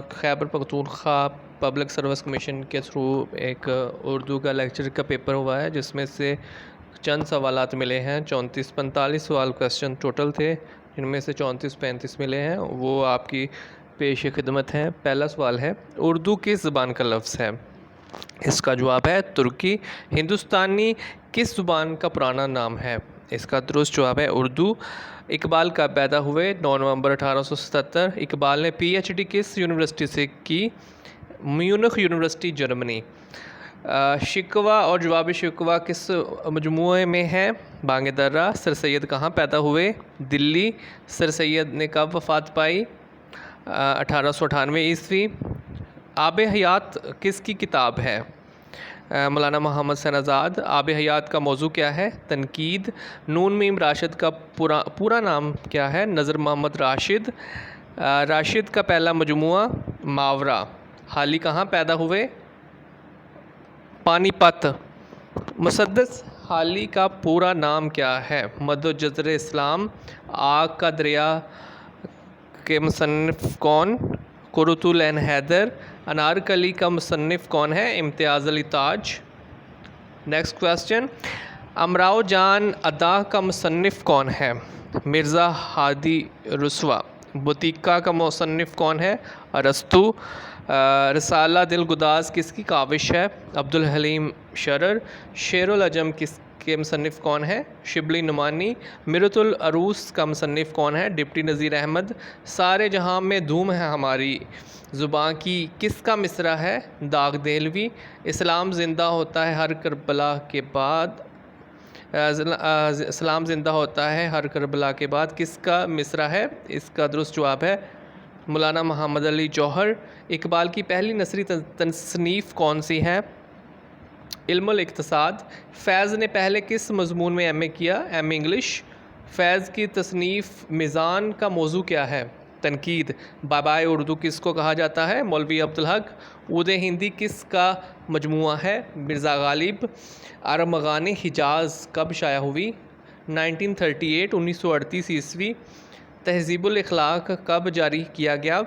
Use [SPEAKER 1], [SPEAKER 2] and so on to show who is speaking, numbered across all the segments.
[SPEAKER 1] Khyber Pakhtunkhwa public service commission کے through ایک اردو کا لیکچر کا پیپر ہوا ہے، جس میں سے چند سوالات ملے ہیں۔ 34-45 سوال کویسچن ٹوٹل تھے، جن میں سے 34-35 ملے ہیں، وہ آپ کی پیش خدمت ہیں۔ پہلا سوال ہے، اردو کس زبان کا لفظ ہے؟ اس کا جواب ہے ترکی۔ ہندوستانی کس زبان کا پرانا نام ہے؟ اس کا درست جواب ہے اردو۔ اقبال کب پیدا ہوئے؟ 9 نومبر 1877۔ اقبال نے پی ایچ ڈی کس یونیورسٹی سے کی؟ میونخ یونیورسٹی، جرمنی۔ شکوہ اور جواب شکوہ کس مجموعے میں ہے؟ بانگ درہ۔ سر سید کہاں پیدا ہوئے؟ دلی۔ سر سید نے کب وفات پائی؟ 1898 عیسوی۔ آب حیات کس کی کتاب ہے؟ مولانا محمد حسین آزاد۔ آب حیات کا موضوع کیا ہے؟ تنقید۔ نون میم راشد کا پورا نام کیا ہے؟ نذر محمد راشد۔ راشد کا پہلا مجموعہ ماورا۔ حالی کہاں پیدا ہوئے؟ پانی پت۔ مسدس حالی کا پورا نام کیا ہے؟ مد و جزر اسلام۔ آگ کا دریا کے مصنف کون؟ قرۃ العین حیدر۔ انارکلی کا مصنف کون ہے؟ امتیاز علی تاج۔ نیکسٹ کویسچن، امراؤ جان ادا کا مصنف کون ہے؟ مرزا ہادی رسوا۔ بطیقہ کا مصنف کون ہے؟ ارسطو۔ رسالہ دل گداز کس کی کاوش ہے؟ عبدالحلیم شرر۔ شعر العجم کس کے مصنف کون ہے؟ شبلی نعمانی۔ مرۃ العروس کا مصنف کون ہے؟ ڈپٹی نذیر احمد۔ سارے جہاں میں دھوم ہے ہماری زباں کی کس کا مصرع ہے؟ داغ دہلوی۔ اسلام زندہ ہوتا ہے ہر کربلا کے بعد اسلام زندہ ہوتا ہے ہر کربلا کے بعد کس کا مصرع ہے؟ اس کا درست جواب ہے مولانا محمد علی جوہر۔ اقبال کی پہلی نثری تصنیف کون سی ہے؟ علم الاقتصاد۔ فیض نے پہلے کس مضمون میں ایم اے کیا؟ M A English. فیض کی تصنیف میزان کا موضوع کیا ہے؟ تنقید۔ بابائے اردو کس کو کہا جاتا ہے؟ مولوی عبدالحق۔ عود ہندی کس کا مجموعہ ہے؟ مرزا غالب۔ ارمغان حجاز کب شائع ہوئی؟ 1938 1938 عیسوی۔ تہذیب الاخلاق کب جاری کیا گیا؟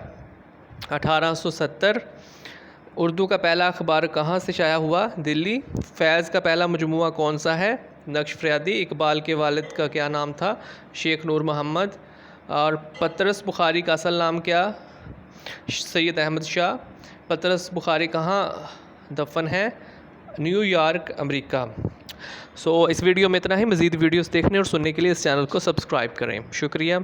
[SPEAKER 1] 1870۔ اردو کا پہلا اخبار کہاں سے شائع ہوا؟ دلی۔ فیض کا پہلا مجموعہ کون سا ہے؟ نقش فریادی۔ اقبال کے والد کا کیا نام تھا؟ شیخ نور محمد۔ اور پطرس بخاری کا اصل نام کیا؟ سید احمد شاہ۔ پطرس بخاری کہاں دفن ہے؟ نیو یارک، امریکہ۔ اس ویڈیو میں اتنا ہی۔ مزید ویڈیوز دیکھنے اور سننے کے لیے اس چینل کو سبسکرائب کریں۔ شکریہ۔